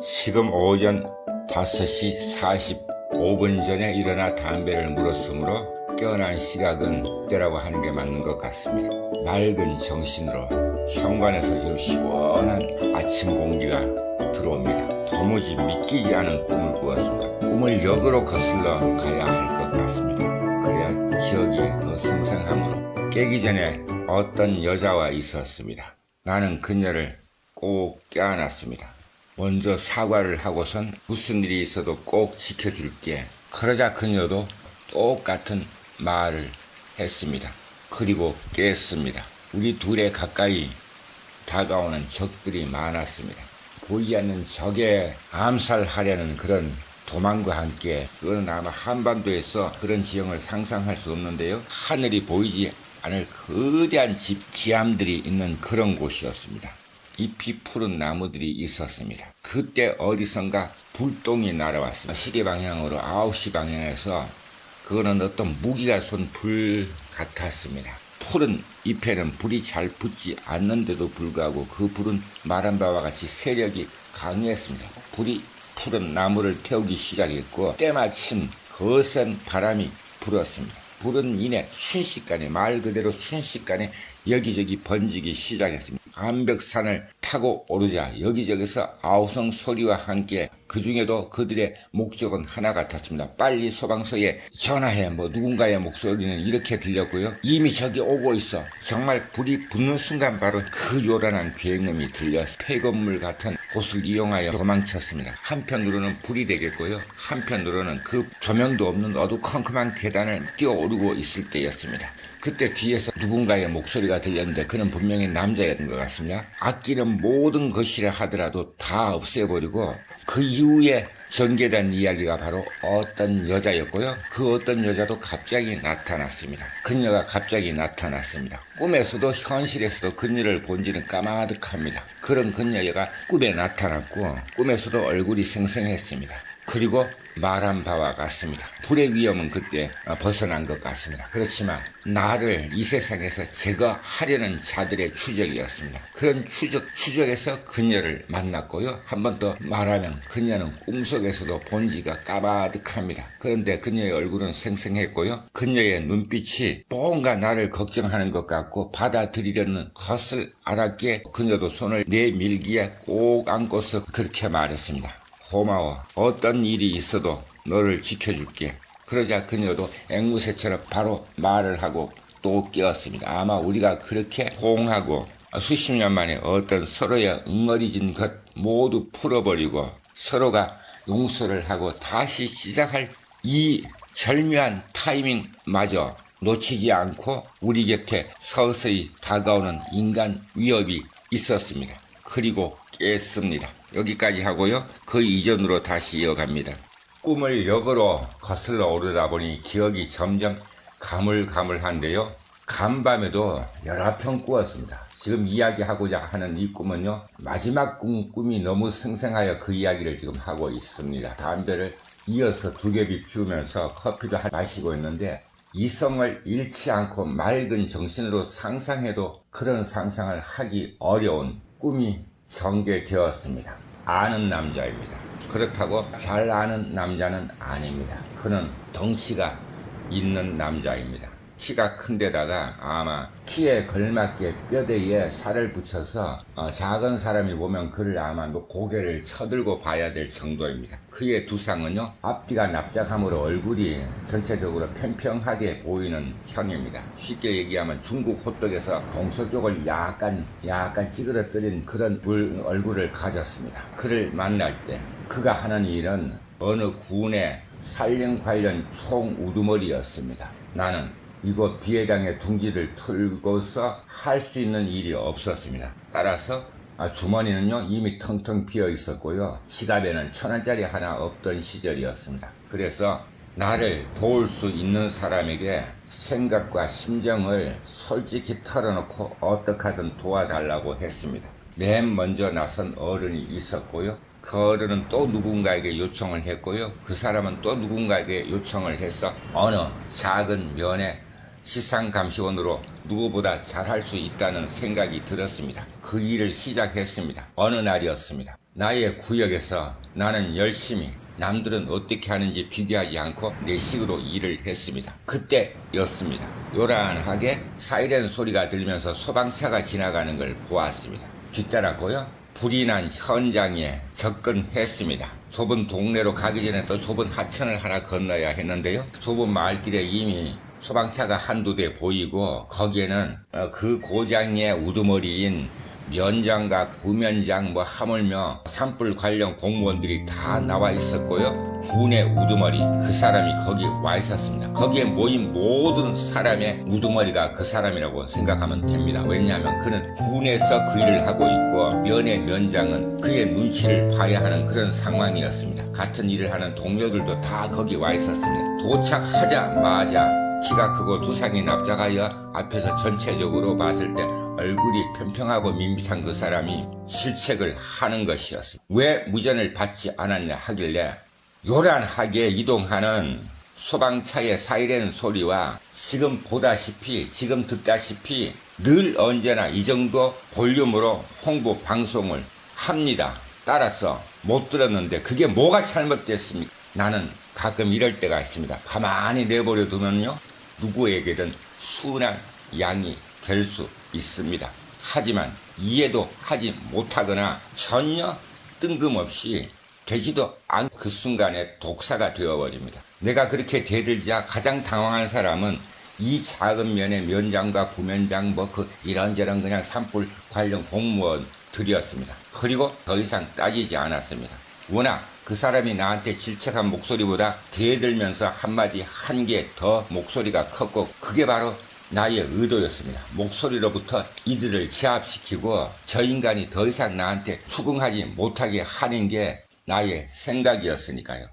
지금 오전 5시 45분 전에 일어나 담배를 물었으므로 깨어난 시각은 때라고 하는 게 맞는 것 같습니다. 맑은 정신으로 현관에서 지금 시원한 아침 공기가 들어옵니다. 도무지 믿기지 않은 꿈을 꾸었습니다. 꿈을 역으로 거슬러 가야 할 것 같습니다. 그래야 기억이 더 생생하므로. 깨기 전에 어떤 여자와 있었습니다. 나는 그녀를 꼭 껴안았습니다. 먼저 사과를 하고선 무슨 일이 있어도 꼭 지켜줄게. 그러자 그녀도 똑같은 말을 했습니다. 그리고 깼습니다. 우리 둘의 가까이 다가오는 적들이 많았습니다. 보이지 않는 적에 암살하려는 그런 도망과 함께, 그건 아마 한반도에서 그런 지형을 상상할 수 없는데요. 하늘이 보이지 않을 거대한 기암들이 있는 그런 곳이었습니다. 잎이 푸른 나무들이 있었습니다. 그때 어디선가 불똥이 날아왔습니다. 시계 방향으로 9시 방향에서 그거는 어떤 무기가 쏜 불 같았습니다. 푸른 잎에는 불이 잘 붙지 않는데도 불구하고 그 불은 말한 바와 같이 세력이 강했습니다. 불이 푸른 나무를 태우기 시작했고 때마침 거센 바람이 불었습니다. 불은 이내 순식간에, 말 그대로 순식간에 여기저기 번지기 시작했습니다. 암벽산을 타고 오르자 여기저기서 아우성 소리와 함께, 그 중에도 그들의 목적은 하나 같았습니다. 빨리 소방서에 전화해. 누군가의 목소리는 이렇게 들렸고요. 이미 저기 오고 있어. 정말 불이 붙는 순간 바로 그 요란한 굉음이 들려서 폐건물 같은 곳을 이용하여 도망쳤습니다. 한편으로는 불이 되겠고요. 한편으로는 그 조명도 없는 어두컴컴한 계단을 뛰어오르고 있을 때였습니다. 그때 뒤에서 누군가의 목소리가 들렸는데 그는 분명히 남자였던 것 같습니다. 아끼는 모든 것이라 하더라도 다 없애버리고, 그 이후에 전개된 이야기가 바로 어떤 여자였고요. 그 어떤 여자도 갑자기 나타났습니다. 그녀가 갑자기 나타났습니다. 꿈에서도 현실에서도 그녀를 본지는 까마득합니다. 그런 그녀가 꿈에 나타났고 꿈에서도 얼굴이 생생했습니다. 그리고 말한 바와 같습니다. 불의 위험은 그때 벗어난 것 같습니다. 그렇지만 나를 이 세상에서 제거하려는 자들의 추적이었습니다. 그런 추적에서 그녀를 만났고요. 한 번 더 말하면 그녀는 꿈속에서도 본지가 까마득합니다. 그런데 그녀의 얼굴은 생생했고요. 그녀의 눈빛이 뭔가 나를 걱정하는 것 같고 받아들이려는 것을 알았기에 그녀도 손을 내밀기에 꼭 안고서 그렇게 말했습니다. 고마워. 어떤 일이 있어도 너를 지켜줄게. 그러자 그녀도 앵무새처럼 바로 말을 하고 또 깨었습니다. 아마 우리가 그렇게 호응하고 수십 년 만에 어떤 서로의 응어리진 것 모두 풀어버리고 서로가 용서를 하고 다시 시작할 이 절묘한 타이밍마저 놓치지 않고 우리 곁에 서서히 다가오는 인간 위협이 있었습니다. 그리고 깼습니다. 여기까지 하고요. 그 이전으로 다시 이어갑니다. 꿈을 역으로 거슬러 오르다 보니 기억이 점점 가물가물한데요. 간밤에도 여러 편 꾸었습니다. 지금 이야기하고자 하는 이 꿈은요, 마지막 꿈이 너무 생생하여 그 이야기를 지금 하고 있습니다. 담배를 이어서 2겹이 피우면서 커피도 마시고 있는데, 이성을 잃지 않고 맑은 정신으로 상상해도 그런 상상을 하기 어려운 꿈이 전개되었습니다. 아는 남자입니다. 그렇다고 잘 아는 남자는 아닙니다. 그는 덩치가 있는 남자입니다. 키가 큰데다가 아마 키에 걸맞게 뼈대에 살을 붙여서 작은 사람이 보면 그를 아마 고개를 쳐들고 봐야 될 정도입니다. 그의 두상은요, 앞뒤가 납작함으로 얼굴이 전체적으로 평평하게 보이는 형입니다. 쉽게 얘기하면 중국 호떡에서 동서 쪽을 약간 찌그러뜨린 그런 얼굴을 가졌습니다. 그를 만날 때 그가 하는 일은 어느 군의 살림 관련 총 우두머리였습니다. 나는 이곳 비해당의 둥지를 틀고서 할 수 있는 일이 없었습니다. 따라서 주머니는요 이미 텅텅 비어 있었고요. 지갑에는 1,000원짜리 하나 없던 시절이었습니다. 그래서 나를 도울 수 있는 사람에게 생각과 심정을 솔직히 털어놓고 어떻게 하든 도와달라고 했습니다. 맨 먼저 나선 어른이 있었고요. 그 어른은 또 누군가에게 요청을 했고요. 그 사람은 또 누군가에게 요청을 해서 어느 작은 면의 시상감시원으로 누구보다 잘할 수 있다는 생각이 들었습니다. 그 일을 시작했습니다. 어느 날이었습니다. 나의 구역에서 나는 열심히 남들은 어떻게 하는지 비교하지 않고 내 식으로 일을 했습니다. 그때였습니다. 요란하게 사이렌 소리가 들리면서 소방차가 지나가는 걸 보았습니다. 뒤따랐고요. 불이 난 현장에 접근했습니다. 좁은 동네로 가기 전에 또 좁은 하천을 하나 건너야 했는데요. 좁은 마을길에 이미 소방차가 한두 대 보이고 거기에는 그 고장의 우두머리인 면장과 부면장 하물며 산불 관련 공무원들이 다 나와 있었고요. 군의 우두머리 그 사람이 거기 와 있었습니다. 거기에 모인 모든 사람의 우두머리가 그 사람이라고 생각하면 됩니다. 왜냐하면 그는 군에서 그 일을 하고 있고 면의 면장은 그의 눈치를 봐야 하는 그런 상황이었습니다. 같은 일을 하는 동료들도 다 거기 와 있었습니다. 도착하자마자 키가 크고 두상이 납작하여 앞에서 전체적으로 봤을 때 얼굴이 평평하고 밋밋한 그 사람이 실책을 하는 것이었습니다. 왜 무전을 받지 않았냐 하길래 요란하게 이동하는 소방차의 사이렌 소리와 지금 보다시피 지금 듣다시피 늘 언제나 이 정도 볼륨으로 홍보 방송을 합니다. 따라서 못 들었는데 그게 뭐가 잘못됐습니까? 나는 가끔 이럴 때가 있습니다. 가만히 내버려 두면요 누구에게든 순한 양이 될 수 있습니다. 하지만 이해도 하지 못하거나 전혀 뜬금없이 되지도 않은 그 순간에 독사가 되어버립니다. 내가 그렇게 대들자 가장 당황한 사람은 이 작은 면의 면장과 부면장 그 이런저런 그냥 산불 관련 공무원들이었습니다. 그리고 더 이상 따지지 않았습니다. 워낙 그 사람이 나한테 질책한 목소리보다 대들면서 한마디 한 개 더 목소리가 컸고 그게 바로 나의 의도였습니다. 목소리로부터 이들을 제압시키고 저 인간이 더 이상 나한테 추궁하지 못하게 하는 게 나의 생각이었으니까요.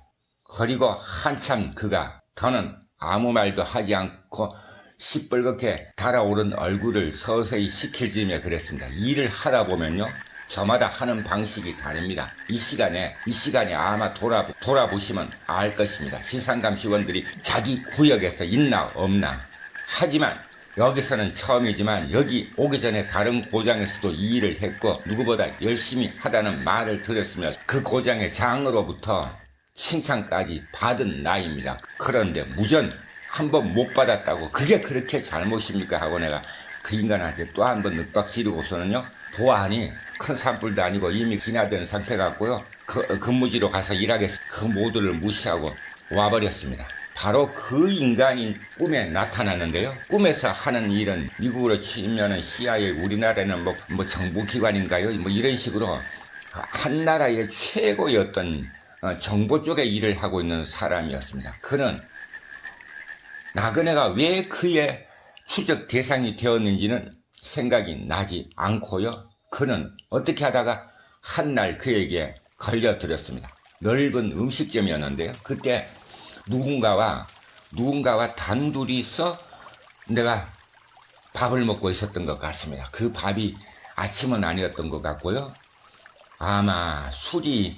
그리고 한참 그가 더는 아무 말도 하지 않고 시뻘겋게 달아오른 얼굴을 서서히 식힐 즈음에 그랬습니다. 일을 하다 보면요. 저마다 하는 방식이 다릅니다. 이 시간에 아마 돌아보시면 알 것입니다. 시상감시원들이 자기 구역에서 있나 없나. 하지만 여기서는 처음이지만 여기 오기 전에 다른 고장에서도 이 일을 했고 누구보다 열심히 하다는 말을 들었으며 그 고장의 장으로부터 칭찬까지 받은 나이입니다. 그런데 무전 한 번 못 받았다고 그게 그렇게 잘못입니까 하고 내가 그 인간한테 또 한 번 윽박지르고서는요. 보아하니 큰 산불도 아니고 이미 진화된 상태 같고요. 근무지로 가서 일하겠어. 그 모두를 무시하고 와버렸습니다. 바로 그 인간이 꿈에 나타나는데요. 꿈에서 하는 일은 미국으로 치면은 CIA, 우리나라는 뭐 정부기관인가요? 뭐 이런 식으로 한 나라의 최고의 어떤 정보 쪽의 일을 하고 있는 사람이었습니다. 그는 나그네가 왜 그의 추적 대상이 되었는지는 생각이 나지 않고요. 그는 어떻게 하다가 한날 그에게 걸려들었습니다. 넓은 음식점이었는데요. 그때 누군가와 단둘이서 내가 밥을 먹고 있었던 것 같습니다. 그 밥이 아침은 아니었던 것 같고요. 아마 술이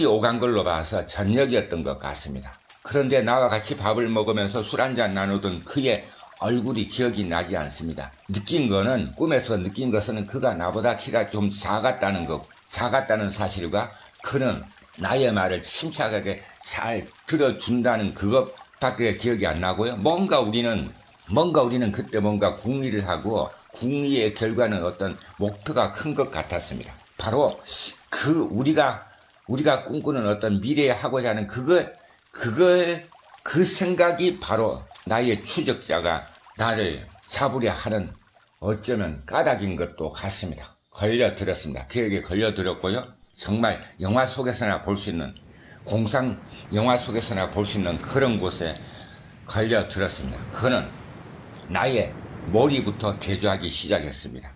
오간 걸로 봐서 저녁이었던 것 같습니다. 그런데 나와 같이 밥을 먹으면서 술 한잔 나누던 그의 얼굴이 기억이 나지 않습니다. 꿈에서 느낀 것은 그가 나보다 키가 좀 작았다는 사실과 그는 나의 말을 침착하게 잘 들어준다는 그것밖에 기억이 안 나고요. 뭔가 우리는 그때 궁리를 하고 궁리의 결과는 어떤 목표가 큰 것 같았습니다. 바로 우리가 꿈꾸는 어떤 미래에 하고자 하는 그 생각이 바로 나의 추적자가 나를 잡으려 하는 어쩌면 까닭인 것도 같습니다. 걸려들었습니다. 그에게 걸려들었고요. 정말 영화 속에서나 볼 수 있는 공상 영화 속에서나 볼 수 있는 그런 곳에 걸려들었습니다. 그는 나의 머리부터 개조하기 시작했습니다.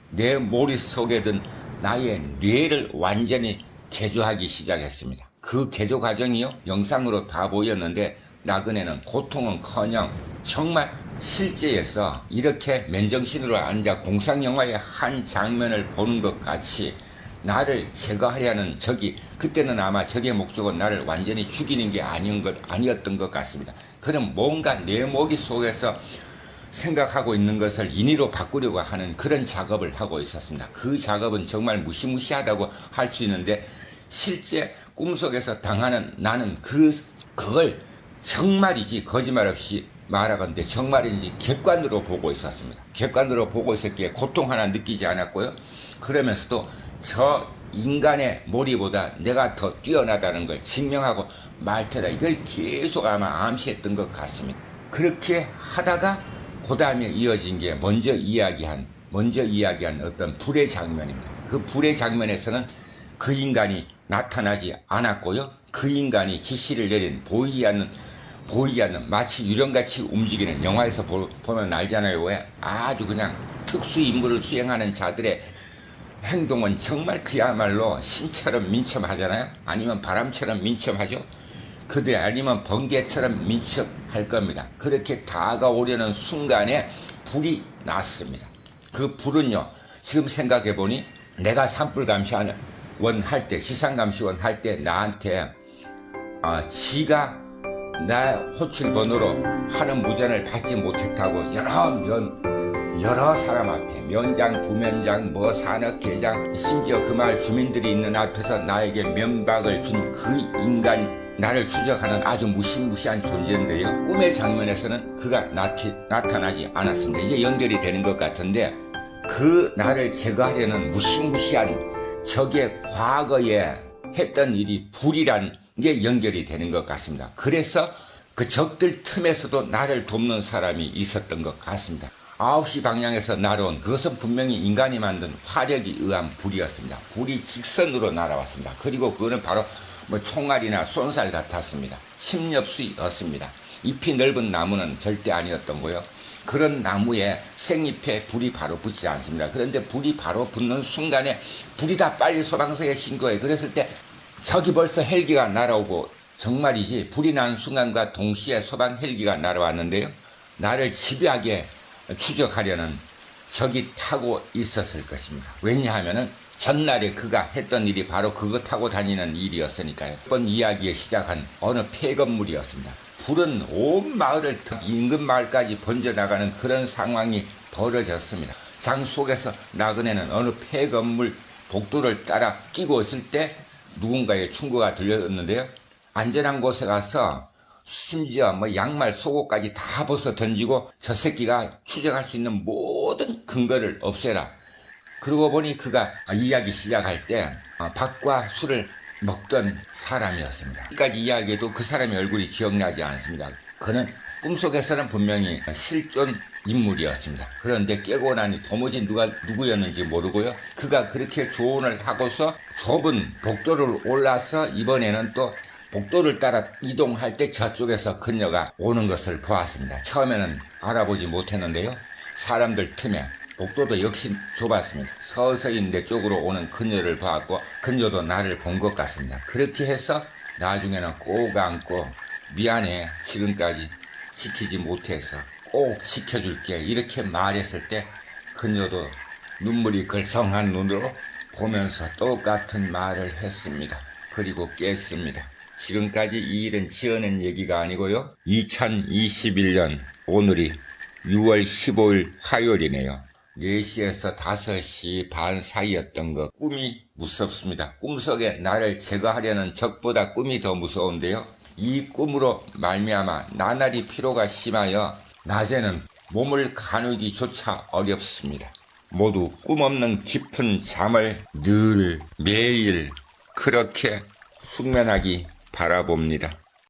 내 머릿속에 든 나의 뇌를 완전히 개조하기 시작했습니다. 그 개조 과정이요 영상으로 다 보였는데 나그네는 고통은커녕 정말 실제에서 이렇게 맨정신으로 앉아 공상영화의 한 장면을 보는 것 같이 나를 제거하려는 그때는 아마 적의 목적은 나를 완전히 죽이는 게 아니었던 것 같습니다. 그는 뭔가 내 목이 속에서 생각하고 있는 것을 인의로 바꾸려고 하는 그런 작업을 하고 있었습니다. 그 작업은 정말 무시무시하다고 할 수 있는데 실제 꿈속에서 당하는 나는 그걸 정말이지 거짓말 없이 말하건대 정말인지 객관으로 보고 있었습니다. 객관으로 보고 있었기에 고통 하나 느끼지 않았고요. 그러면서도 저 인간의 머리보다 내가 더 뛰어나다는 걸 증명하고 말 테다 이걸 계속 아마 암시했던 것 같습니다. 그렇게 하다가 그 다음에 이어진 게 먼저 이야기한 어떤 불의 장면입니다. 그 불의 장면에서는 그 인간이 나타나지 않았고요. 그 인간이 지시를 내린 보이지 않는 마치 유령같이 움직이는 영화에서 보면 알잖아요. 왜 아주 그냥 특수 임무를 수행하는 자들의 행동은 정말 그야말로 신처럼 민첩하잖아요. 아니면 바람처럼 민첩하죠. 그들 아니면 번개처럼 민첩할 겁니다. 그렇게 다가오려는 순간에 불이 났습니다. 그 불은요, 지금 생각해보니 내가 산불감시원 할 때, 지상감시원 할 때 나한테 지가 나 호출번호로 하는 무전을 받지 못했다고 여러 사람 앞에 면장, 부면장, 산업계장, 심지어 그 마을 주민들이 있는 앞에서 나에게 면박을 준 그 인간, 나를 추적하는 아주 무시무시한 존재인데요. 꿈의 장면에서는 그가 나타나지 않았습니다. 이제 연결이 되는 것 같은데 그 나를 제거하려는 무시무시한 적의 과거에 했던 일이 불이란 게 연결이 되는 것 같습니다. 그래서 그 적들 틈에서도 나를 돕는 사람이 있었던 것 같습니다. 9시 방향에서 날아온 그것은 분명히 인간이 만든 화력에 의한 불이었습니다. 불이 직선으로 날아왔습니다. 그리고 그거는 바로 총알이나 쏜살 같았습니다. 침엽수였습니다. 잎이 넓은 나무는 절대 아니었던 거요. 그런 나무에 생잎에 불이 바로 붙지 않습니다. 그런데 불이 바로 붙는 순간에 불이 다 빨리 소방서에 신고해. 그랬을 때 저기 벌써 헬기가 날아오고 정말이지 불이 난 순간과 동시에 소방 헬기가 날아왔는데요. 나를 집요하게 추적하려는 적이 타고 있었을 것입니다. 왜냐하면은 전날에 그가 했던 일이 바로 그거 타고 다니는 일이었으니까요. 이번 이야기에 시작한 어느 폐건물이었습니다. 불은 온 마을을 인근 마을까지 번져나가는 그런 상황이 벌어졌습니다. 장 속에서 나그네는 어느 폐건물 복도를 따라 끼고 있을 때 누군가의 충고가 들렸는데요. 안전한 곳에 가서 심지어 양말 속옷까지 다 벗어 던지고 저 새끼가 추적할 수 있는 모든 근거를 없애라. 그러고 보니 그가 이야기 시작할 때 밥과 술을 먹던 사람이었습니다. 여기까지 이야기해도 그 사람의 얼굴이 기억나지 않습니다. 그는 꿈속에서는 분명히 실존 인물이었습니다. 그런데 깨고 나니 도무지 누구였는지 모르고요. 그가 그렇게 조언을 하고서 좁은 복도를 올라서 이번에는 또 복도를 따라 이동할 때 저쪽에서 그녀가 오는 것을 보았습니다. 처음에는 알아보지 못했는데요. 사람들 틈에 복도도 역시 좁았습니다. 서서히 내 쪽으로 오는 그녀를 보았고 그녀도 나를 본 것 같습니다. 그렇게 해서 나중에는 꼭 안고 미안해 지금까지 지키지 못해서 꼭 지켜줄게 이렇게 말했을 때 그녀도 눈물이 글썽한 눈으로 보면서 똑같은 말을 했습니다. 그리고 깼습니다. 지금까지 이 일은 지어낸 얘기가 아니고요. 2021년 오늘이 6월 15일 화요일이네요. 4시에서 5시 반 사이였던 것. 꿈이 무섭습니다. 꿈속에 나를 제거하려는 적보다 꿈이 더 무서운데요. 이 꿈으로 말미암아 나날이 피로가 심하여 낮에는 몸을 가누기조차 어렵습니다. 모두 꿈 없는 깊은 잠을 늘 매일 그렇게 숙면하기 바라봅니다.